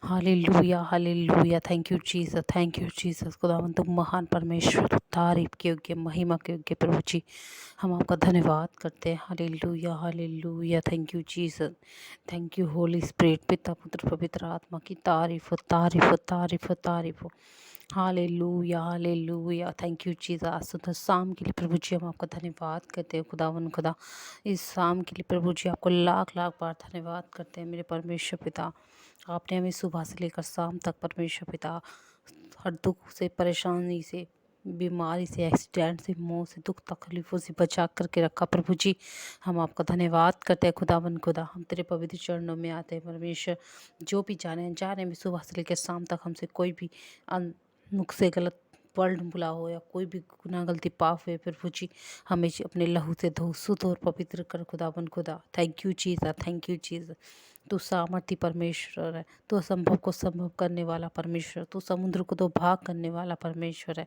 Hallelujah hallelujah. Thank you Jesus, thank you Jesus. खुदावन तुम महान परमेश्वर, तारीफ के योग्य, महिमा के योग्य प्रभु जी, हम आपका धन्यवाद करते हैं। Hallelujah hallelujah. Thank you Jesus, thank you Holi spirit. पिता पुत्र पवित्र आत्मा की तारीफ हो, तारीफ हो, तारीफ हो, तारीफ हो। Hallelujah hallelujah. Thank you Jesus. आज सुबह शाम के लिए प्रभु जी हम आपका धन्यवाद करते हैं। खुदावन खुदा, इस शाम के लिए प्रभु जी आपको लाख लाख बार धन्यवाद करते हैं। मेरे परमेश्वर पिता, आपने हमें सुबह से लेकर शाम तक परमेश्वर पिता हर दुख से, परेशानी से, बीमारी से, एक्सीडेंट से, मौत से, दुख तकलीफ़ों से बचा करके रखा प्रभु जी। हम आपका धन्यवाद करते हैं। खुदावन खुदा, हम तेरे पवित्र चरणों में आते हैं परमेश्वर। जो भी जाने में सुबह से लेकर शाम तक हमसे कोई भी मुख से गलत वर्ड बोला हो या कोई भी गुनाह गलती पाप हुए प्रभु जी, हमें अपने लहू से धो, शुद्ध और पवित्र कर खुदावन खुदा। Thank you Jesus, thank you Jesus. तू सामर्थी परमेश्वर है, तू असंभव को संभव करने वाला परमेश्वर, तू समुद्र को दो भाग करने वाला परमेश्वर है।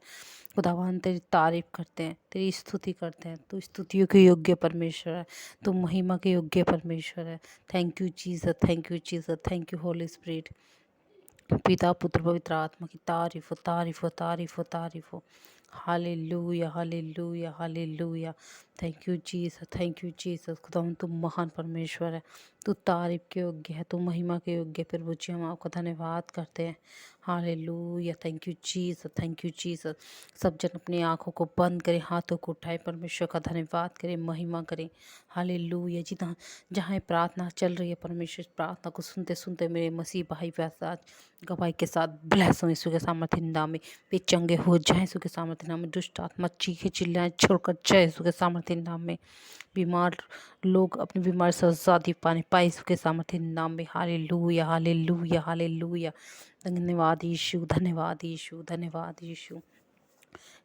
खुदावन तेरी तारीफ करते हैं, तेरी स्तुति करते हैं। तू स्तुतियों के योग्य परमेश्वर है, तू महिमा के योग्य परमेश्वर है। Thank you Jesus, thank you Jesus, thank you Holi spirit. पिता पुत्र पवित्र आत्मा की तारीफ हो, तारीफ हो, तारीफ हो, तारीफ हो। Hallelujah hallelujah hallelujah. Thank you Jesus, thank you Jesus. खुदावन तू महान परमेश्वर है, तू तारीफ के योग्य है, तू महिमा के योग्य प्रभु जी, हम आपका धन्यवाद करते हैं। Hallelujah. Thank you Jesus, thank you Jesus. सब जन अपनी आंखों को बंद करें, हाथों को उठाए, परमेश्वर का धन्यवाद करें, महिमा करें। हालेलुया। जी, जहाँ ये प्रार्थना चल रही है परमेश्वर, प्रार्थना को सुनते सुनते मेरे मसीह भाई वैसा गवाही के साथ ब्लेस हो यीशु के सामर्थ्य नाम में। वे चंगे हो जाए यीशु के सामर्थ्य नाम में। दुष्ट आत्मा चीखे चिल्लाएं छोड़कर जाए यीशु के सामर्थ्य नाम में। बीमार लोग अपनी बीमारी से आजादी पाए यीशु के सामर्थ्य नाम में। Hallelujah hallelujah hallelujah. धन्यवाद यीशु, धन्यवाद यीशु, धन्यवाद यीशु।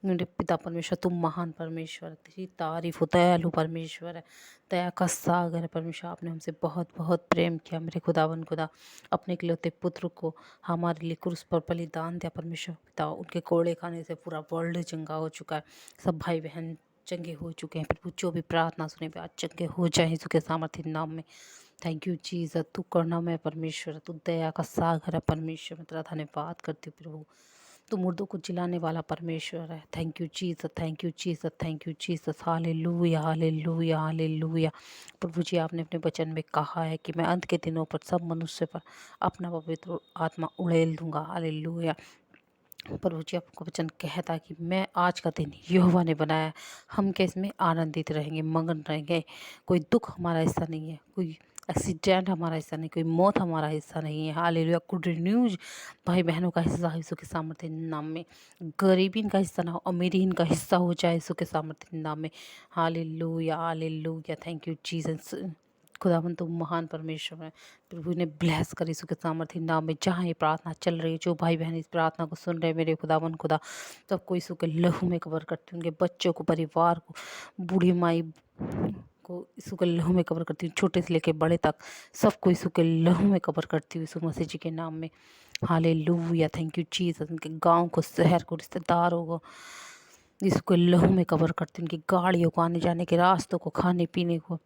मेरे पिता परमेश्वर तुम महान परमेश्वर, तेरी तारीफ हो, दयालु परमेश्वर है, दया का सागर है परमेश्वर। आपने हमसे बहुत बहुत प्रेम किया मेरे खुदावन खुदा, अपने इकलौते पुत्र को हमारे लिए क्रूस पर बलिदान दिया परमेश्वर पिता। उनके कोड़े खाने से पूरा वर्ल्ड चंगा हो चुका है, सब भाई बहन चंगे हो चुके हैं प्रभु। जो भी प्रार्थना सुने पे आज चंगे हो जाए यीशु के सामर्थ्य नाम में। थैंक यू जीसस, तू करुणामय परमेश्वर, तू दया का सागर है परमेश्वर। मैं तेरा धन्यवाद करती हूँ प्रभु, तू मुर्दों को जिलाने वाला परमेश्वर है। Thank you Jesus, thank you Jesus, thank you Jesus. Hallelujah hallelujah hallelujah. प्रभु जी, आपने अपने वचन में कहा है कि मैं अंत के दिनों पर सब मनुष्य पर अपना पवित्र आत्मा उड़ेल दूंगा। हालेलुया। प्रभु जी, आपको वचन कहता है कि मैं आज का दिन यहोवा ने बनाया, हम क्या इसमें आनंदित रहेंगे, मगन रहेंगे। कोई दुख हमारा हिस्सा नहीं है, कोई एक्सीडेंट हमारा हिस्सा नहीं, कोई मौत हमारा हिस्सा नहीं है। हालेलुया। गुड न्यूज भाई बहनों का हिस्सा है यीशु के सामर्थ्य नाम में। गरीबी इनका हिस्सा ना हो, अमीरी इनका हिस्सा हो जाए यीशु के सामर्थ्य नाम में। Hallelujah hallelujah. Thank you Jesus. खुदावन तुम महान परमेश्वर है, प्रभु ने ब्लेस कर यीशु के सामर्थ्य नाम में। जहाँ ये प्रार्थना चल रही है, जो भाई बहन इस प्रार्थना को सुन रहे हैं मेरे खुदावन खुदा, सबको यीशु के लहू में कवर करती हूँ। उनके बच्चों को, परिवार को, बूढ़ी माई को यीशु के लहू में कवर करती हूँ। छोटे से लेके बड़े तक सबको यीशु के लहू में कवर करती हूँ यीशु मसीह जी के नाम में। हालेलुया। Thank you Jesus. उनके गांव को, शहर को, रिश्तेदारों को यीशु के लहू में कवर करती हूँ। उनकी गाड़ियों को, आने जाने के रास्तों को, खाने पीने को,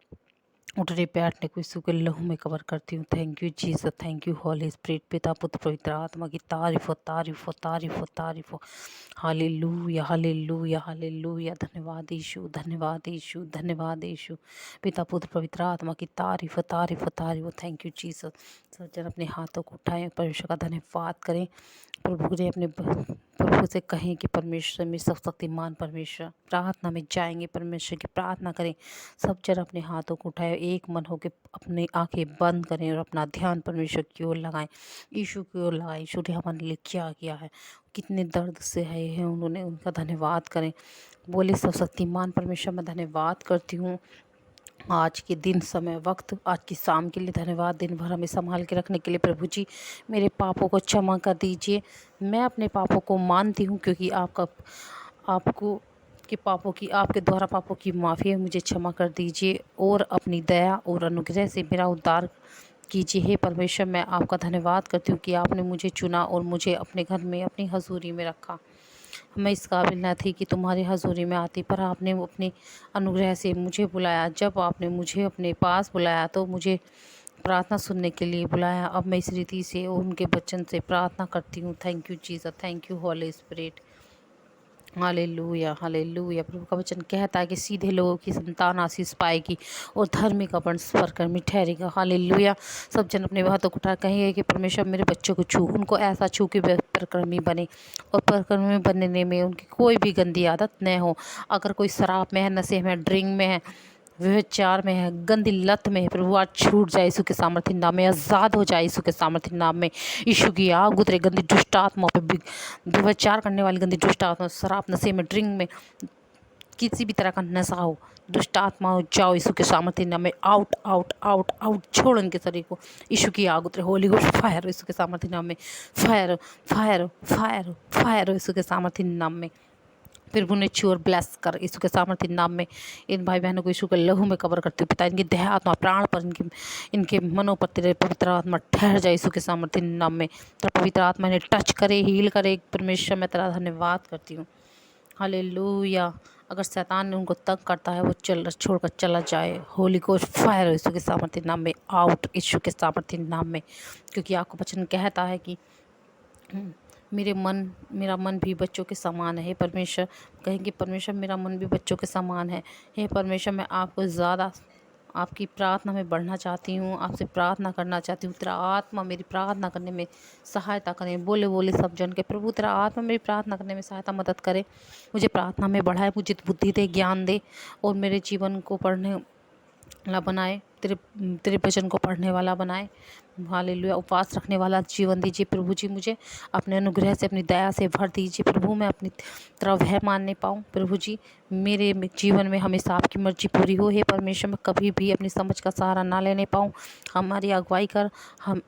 उठने बैठने को यीशु के लहू में कवर करती हूँ। Thank you Jesus, thank you Holi spirit. पिता पुत्र पवित्र आत्मा की तारीफ हो, तारीफ हो, तारीफ हो, तारीफ हो। Hallelujah hallelujah hallelujah. धन्यवाद यीशु, धन्यवाद यीशु, धन्यवाद यीशु। पिता पुत्र पवित्र आत्मा की तारीफ हो, तारीफ हो, तारीफ हो। Thank you Jesus. सब जन अपने हाथों को उठाएं, परमेश्वर का धन्यवाद करें। प्रभु ने अपने प्रभु से कहें कि परमेश्वर में शक्तिमान परमेश्वर, प्रार्थना में जाएंगे, परमेश्वर की प्रार्थना करें। सब जन अपने हाथों को उठाए, एक मन होकर अपनी आंखें बंद करें और अपना ध्यान परमेश्वर की ओर लगाएं, यीशु की ओर लगाएं। यीशु ने हमारे लिए क्या किया है, कितने दर्द से आए हैं उन्होंने, उनका धन्यवाद करें। बोले सब शक्तिमान परमेश्वर, मैं धन्यवाद करती हूँ आज के दिन, समय, वक्त, आज की शाम के लिए धन्यवाद। दिन भर हमें संभाल के रखने के लिए प्रभु जी, मेरे पापों को क्षमा कर दीजिए। मैं अपने पापों को मानती हूँ, क्योंकि आपको के पापों की, आपके द्वारा पापों की माफ़ी है। मुझे क्षमा कर दीजिए और अपनी दया और अनुग्रह से मेरा उद्धार कीजिए। हे परमेश्वर, मैं आपका धन्यवाद करती हूँ कि आपने मुझे चुना और मुझे अपने घर में, अपनी हजूरी में रखा। मैं इस काबिल न थी कि तुम्हारी हजूरी में आती, पर आपने अपने अनुग्रह से मुझे बुलाया। जब आपने मुझे अपने पास बुलाया तो मुझे प्रार्थना सुनने के लिए बुलाया। अब मैं इस रीति से उनके वचन से प्रार्थना करती हूँ। Thank you Jesus, thank you Holy Spirit. Hallelujah hallelujah. प्रभु का वचन कहता है कि सीधे लोगों की संतान आशीष पाएगी और धर्मी का वंश परक्रमी ठहरेगा। हालेलुया। सब जन अपने हाथों को उठा कहेंगे कि परमेश्वर मेरे बच्चों को छू, उनको ऐसा छू कि वे परक्रमी बने, और परक्रमी बनने में उनकी कोई भी गंदी आदत न हो। अगर कोई शराब में है, नशे में, ड्रिंक में है, व्यभिचार में है, गंदी लत में है, प्रभु आज छूट जाए यीशु के सामर्थ्य नाम में, आज़ाद हो जाए यीशु के सामर्थ्य नाम में। यीशु की आग उतरे गंदी दुष्ट आत्मा पे, व्यभिचार करने वाली गंदी दुष्ट आत्मा, शराब, नशे में, ड्रिंक में, किसी भी तरह का नशा हो, दुष्ट आत्मा हो, जाओ यीशु के सामर्थ्य नाम में। आउट आउट आउट आउट, छोड़ उनके शरीर को। यीशु की आग उतरे, होली गोस्ट फायर यीशु के सामर्थ्य नाम में। फायर फायर फायर फायर यीशु के सामर्थ्य नाम में। फिर उन्हें छू और ब्लेस कर यीशु के सामर्थ्य नाम में। इन भाई बहनों को यीशु के लहू में कवर करते हुए पिता, इनकी देह आत्मा प्राण पर, इनके मनों पर तेरे पवित्र आत्मा ठहर जाए यीशु के सामर्थ्य नाम में। तेरा पवित्र आत्मा इन्हें टच करे, हील करे। परमेश्वर मैं तेरा धन्यवाद करती हूँ। हालेलुया। अगर शैतान उनको तंग करता है वो छोड़कर चला जाए। होली गोस्ट फायर यीशु के सामर्थ्य नाम में। आउट यीशु के सामर्थ्य नाम में। क्योंकि आपको वचन कहता है कि मेरा मन भी बच्चों के समान है। हे परमेश्वर, कहेंगे परमेश्वर मेरा मन भी बच्चों के समान है। हे परमेश्वर, मैं आपको ज़्यादा आपकी प्रार्थना में बढ़ना चाहती हूँ, आपसे प्रार्थना करना चाहती हूँ। तेरा आत्मा मेरी प्रार्थना करने में सहायता करें। बोले बोले सब जन के, प्रभु तेरा आत्मा मेरी प्रार्थना करने में सहायता मदद करे, मुझे प्रार्थना में बढ़ाए, मुझे बुद्धि दे, ज्ञान दे, और मेरे जीवन को पढ़ने वाला बनाए, तेरे वचन को पढ़ने वाला बनाए। हालेलुया। उपवास रखने वाला जीवन दीजिए प्रभु जी। मुझे अपने अनुग्रह से, अपनी दया से भर दीजिए प्रभु। मैं अपनी तरफ है मानने पाऊँ प्रभु जी। मेरे जीवन में हमेशा आपकी मर्जी पूरी हो। हे परमेश्वर, मैं कभी भी अपनी समझ का सहारा ना लेने पाऊँ। हमारी अगुवाई कर, हम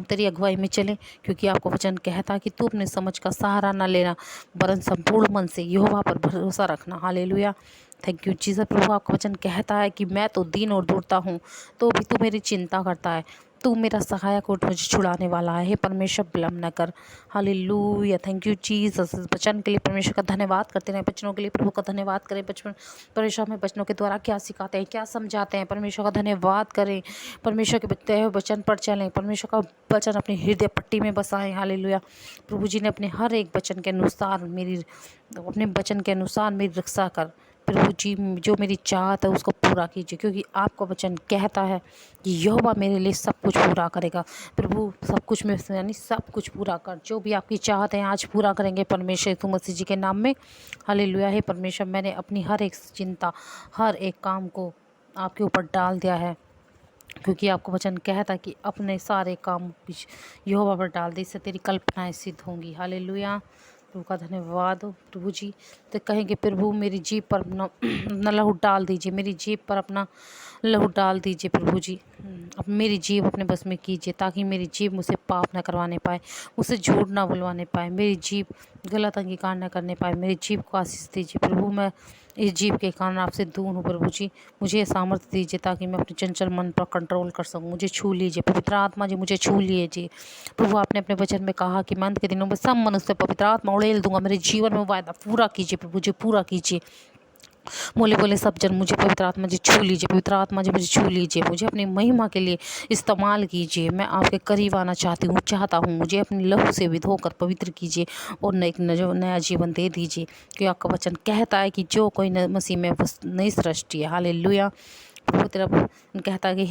तेरी अगुवाई में चलें, क्योंकि आपको वचन कहता कि तू अपने समझ का सहारा ना लेना, वरन संपूर्ण मन से यहोवा पर भरोसा रखना। हालेलुया। Thank you Jesus. प्रभु आपका वचन कहता है कि मैं तो दीन और दौड़ता हूँ, तो भी तू मेरी चिंता करता है। तू मेरा सहायक और मुझे छुड़ाने वाला है। हे परमेश्वर, विलम्ब न कर। हालेलुया। Thank you Jesus. इस वचन के लिए परमेश्वर का धन्यवाद करते रहे। बचनों के लिए प्रभु का धन्यवाद करें। परमेश्वर में बचनों के द्वारा क्या सिखाते हैं, क्या समझाते हैं, परमेश्वर का धन्यवाद करें। परमेश्वर के बताए हुए वचन पर चलें। परमेश्वर का वचन अपनी हृदय पट्टी में बसाएं। हालेलुया। प्रभु जी ने अपने हर एक वचन के अनुसार मेरी रक्षा कर। प्रभु जी, जो मेरी चाहत है उसको पूरा कीजिए, क्योंकि आपका वचन कहता है कि यहोवा मेरे लिए सब कुछ पूरा करेगा। प्रभु सब कुछ में से यानी सब कुछ पूरा कर, जो भी आपकी चाहत है आज पूरा करेंगे परमेश्वर यीशु मसीह जी के नाम में। हालेलुया। हे परमेश्वर, मैंने अपनी हर एक चिंता, हर एक काम को आपके ऊपर डाल दिया है, क्योंकि आपको वचन कहता है कि अपने सारे काम यहोवा पर डाल दे, इससे तेरी कल्पनाएं सिद्ध होंगी। हालेलुया। प्रभु का धन्यवाद हो प्रभु जी। तो कहेंगे प्रभु मेरी जीभ पर अपना लहू डाल दीजिए, मेरी जीभ पर अपना लहू डाल दीजिए प्रभु जी। अब मेरी जीभ अपने बस में कीजिए, ताकि मेरी जीभ मुझसे पाप न करवाने पाए, मुझसे झूठ ना बुलवाने पाए, मेरी जीभ गलत अंगीकार न करने पाए। मेरी जीभ को आशीष दीजिए प्रभु। मैं इस जीभ के कारण आपसे दूर हूँ प्रभु जी। मुझे ये सामर्थ्य दीजिए ताकि मैं अपने चंचल मन पर कंट्रोल कर सकूँ। मुझे छू लीजिए पवित्र आत्मा जी, मुझे छू लीजिए प्रभु। आपने अपने वचन में कहा कि मैं अंत के दिनों में सब मनुष्य से पवित्र आत्मा उड़ेल दूंगा। मेरे जीवन में वायदा पूरा कीजिए प्रभु जी, पूरा कीजिए। बोले बोले सब जन, मुझे पवित्र आत्मा जी छू लीजिए, पवित्र आत्मा जी मुझे छू लीजिए, मुझे अपनी महिमा के लिए इस्तेमाल कीजिए। मैं आपके करीब आना चाहता हूँ। मुझे अपनी लहू से भी धोकर पवित्र कीजिए और एक नया जीवन दे दीजिए, क्योंकि आपका वचन कहता है कि जो कोई मसीह में नई सृष्टि है। हालेलुया। प्रभु तेरा कहता है कि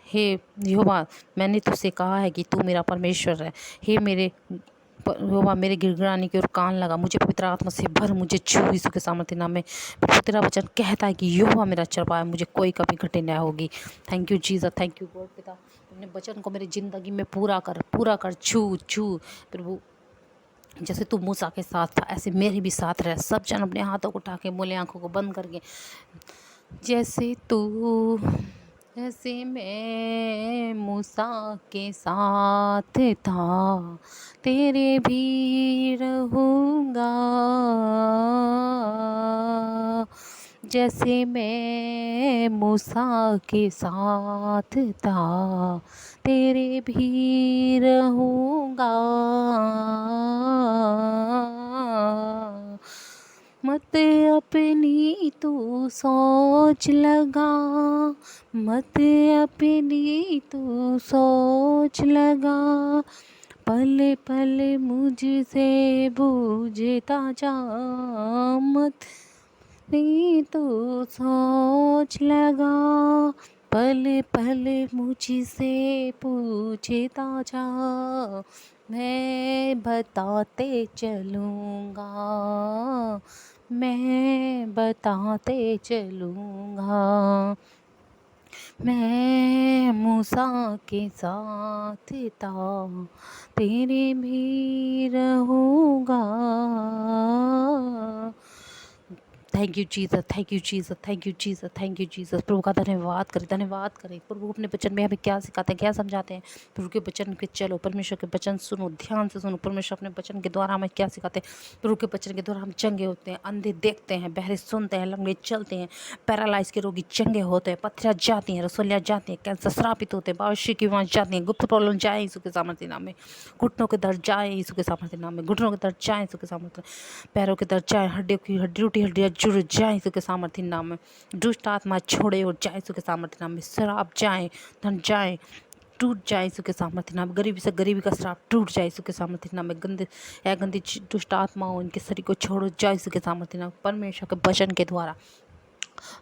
हे यहोवा, मैंने तुझसे कहा है कि तू मेरा परमेश्वर है। हे मेरे यहोवा, मेरे गिड़गिड़ाने की ओर कान लगा, मुझे पवित्र आत्मा से भर, मुझे छू यीशु के सामर्थ्य नाम में। प्रभु तेरा वचन कहता है कि यहोवा मेरा चरवाहा है, मुझे कोई कभी घटी न होगी। Thank you Jesus, thank you God. पिता अपने वचन को मेरी ज़िंदगी में पूरा कर। छू प्रभु, जैसे तू मूसा के साथ था ऐसे मेरे भी साथ रह। सब जन अपने हाथों को उठा के बोले, आंखों को बंद करके, जैसे तू ऐसे मैं मूसा के साथ था, तेरे भी रहूँगा। जैसे मैं मूसा के साथ था, तेरे भी रहूँगा। मत मत अपनी तू सोच लगा, मत अपनी तू सोच लगा, पल पल मुझसे बूझता जा, मत अपनी तू सोच लगा, पल पल मुझसे पूछता जा, मैं बताते चलूँगा, मैं बताते चलूँगा, मैं मूसा के साथ था तेरे भी रहूँगा। Thank you Jesus, thank you Jesus, thank you Jesus, thank you Jesus. प्रभु का धन्यवाद करें, धन्यवाद करें। प्रभु अपने वचन में हमें क्या सिखाते हैं, क्या समझाते हैं। प्रभु के वचन के चलो, परमेश्वर के वचन सुनो, ध्यान से सुनो। परमेश्वर अपने वचन के द्वारा हमें क्या सिखाते हैं। प्रभु के वचन के द्वारा हम चंगे होते हैं, अंधे देखते हैं, बहरे सुनते हैं, लंगड़े चलते हैं, पैरालाइज के रोगी चंगे होते हैं, पत्थरियाँ जाती हैं, रसोलियाँ जाती हैं, कैंसर श्रापित होते हैं, बावशी की वहाँ जाती हैं, गुप्त प्रॉब्लम जाए यीशु के सामर्थ्य नाम में, घुटनों के दर्द जाए यीशु के सामर्थ्य नाम में, घुटनों के दर्द जाए यीशु के सामर्थ्य, पैरों के दर्द जाए, हड्डियों की हड्डियाँ जुड़ जाए यीशु के सामर्थ्य नाम में, दुष्ट आत्मा छोड़े और जाए यीशु के सामर्थ्य नाम में, शराब जाए, धन जाए, टूट जाए यीशु के सामर्थ्य नाम, गरीबी से गरीबी का श्राप टूट जाए यीशु के सामर्थ्य नाम में, गंदी दुष्ट आत्माओं इनके शरीर को छोड़ो जाए यीशु के सामर्थ्य नाम। परमेश्वर के वचन के द्वारा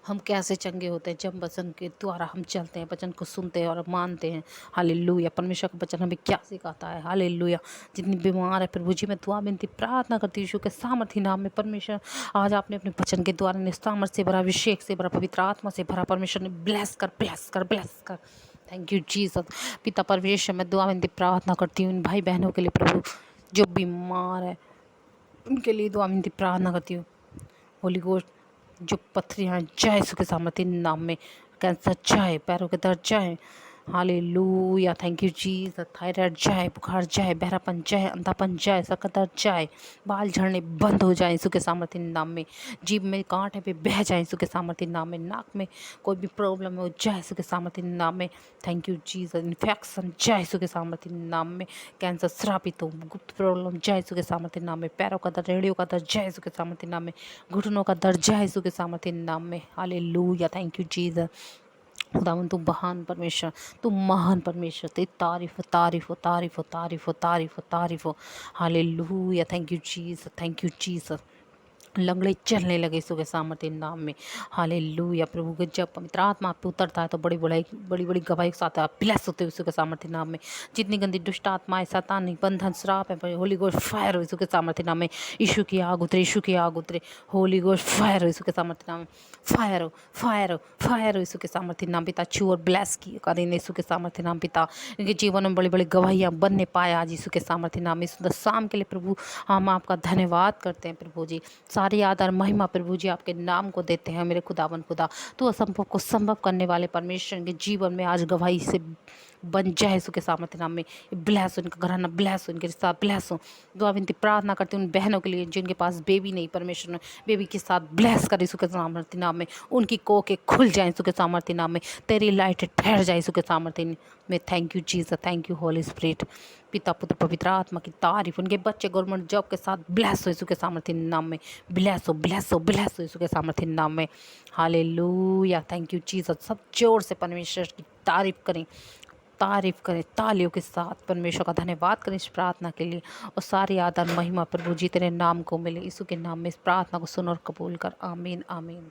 हम कैसे चंगे होते हैं, जब वचन के द्वारा हम चलते हैं, वचन को सुनते हैं और मानते हैं। हालेलुया। परमेश्वर का वचन हमें क्या सिखाता है। हालेलुया। जितनी बीमार है प्रभु जी, मैं दुआ विनती प्रार्थना करती हूँ यीशु के सामर्थ्य नाम में। परमेश्वर आज आपने अपने वचन के द्वारा ने सामर्थ्य से भरा, अभिषेक से भरा, पवित्र आत्मा से भरा। परमेश्वर ने ब्लेस कर, ब्लेस कर, ब्लेस कर। Thank you Jesus. पिता परमेश्वर, मैं दुआ विनती प्रार्थना करती हूँ इन भाई बहनों के लिए प्रभु जो बीमार है, उनके लिए दुआ विनती प्रार्थना करती हूँ। होली गोस्ट जो पत्थरियाँ जाए यीशु के सामर्थ्य नाम में, कैंसर जाए, पैरों के दर्द जाए। Hallelujah. Thank you Jesus. Thyroid जाए, बुखार जाए, बहरापन जाए, अंधापन जाए, सख्त दर्द जाए, बाल झड़ने बंद हो जाए यीशु के सामर्थ्य नाम में, जीभ में कांटे पे बह जाए यीशु के सामर्थ्य नाम में, नाक में कोई भी प्रॉब्लम हो जाए यीशु के सामर्थ्य नाम में। Thank you Jesus. इन्फेक्शन जाए यीशु के सामर्थ्य नाम में, कैंसर श्रापित हो, गुप्त प्रॉब्लम जाए यीशु के सामर्थ्य नाम में, पैरों का दर्द, रीढ़ियों का दर्द जाए यीशु के सामर्थ्य नाम में, घुटनों का दर्द जाए यीशु के सामर्थ्य नाम में। हालेलुया। Thank you Jesus. खुदावन तू महान परमेश्वर, तू महान परमेश्वर, तेरी तारीफ तारीफ तारीफ तारीफ तारीफ तारीफ। Hallelujah. Thank you Jesus, thank you Jesus. लंगड़े चलने लगे यीशु के सामर्थ्य नाम में। हालेलुया। प्रभु के जब पवित्र आत्मा आप पे उतरता है तो बड़ी बड़ी गवाही के साथ आप ब्लेस होते हो यीशु के सामर्थ्य नाम में। जितनी गंदी दुष्ट आत्माएं, शैतानी बंधन, श्राप है, होली गोस्ट फायर हो यीशु के सामर्थ्य नाम में। यीशु की आग उतरे, यीशु की आग उतरे, होली गोस्ट फायर हो यीशु के सामर्थ्य नाम में। फायर हो, फायर हो, फायर हो यीशु के सामर्थ्य नाम। पिता छू और ब्लेस की करें यीशु के सामर्थ्य नाम। पिता इनके जीवन में बड़ी बड़ी गवाहियाँ बनने पाए आज यीशु के सामर्थ्य नाम में। सुंदर शाम के लिए प्रभु हम आपका धन्यवाद करते हैं प्रभु जी। सारी आदर महिमा प्रभु जी आपके नाम को देते हैं मेरे खुदावन खुदा। तो असंभव को संभव करने वाले परमेश्वर के जीवन में आज गवाही से बन जाए यीशु के सामर्थ्य नाम में। ब्लेस हो इनका घराना, ब्लेस हो इनके रिश्ता, ब्लेस हो। दुआ विनती प्रार्थना करती हूँ उन बहनों के लिए जिनके पास बेबी नहीं, परमेश्वर ने बेबी के साथ ब्लेस कर यीशु के सामर्थ्य नाम में। उनकी कोखे खुल जाए यीशु के सामर्थ्य नाम में, तेरी लाइट ठहर जाए यीशु के सामर्थ्य में। Thank you Jesus, thank you Holi spirit. पिता पुत्र पवित्र आत्मा की तारीफ। उनके बच्चे गवर्नमेंट जॉब के साथ ब्लेस हो यीशु के सामर्थ्य नाम में। ब्लेस हो, ब्लेस हो, ब्लेस हो यीशु के सामर्थ्य नाम में। हालेलुया। Thank you Jesus. सब जोर से परमेश्वर की तारीफ करें, तारीफ करें तालियों के साथ। परमेश्वर का धन्यवाद करें इस प्रार्थना के लिए। और सारी आदर महिमा प्रभु जी तेरे नाम को मिले। यीशु के नाम में इस प्रार्थना को सुन और कबूल कर। आमीन, आमीन।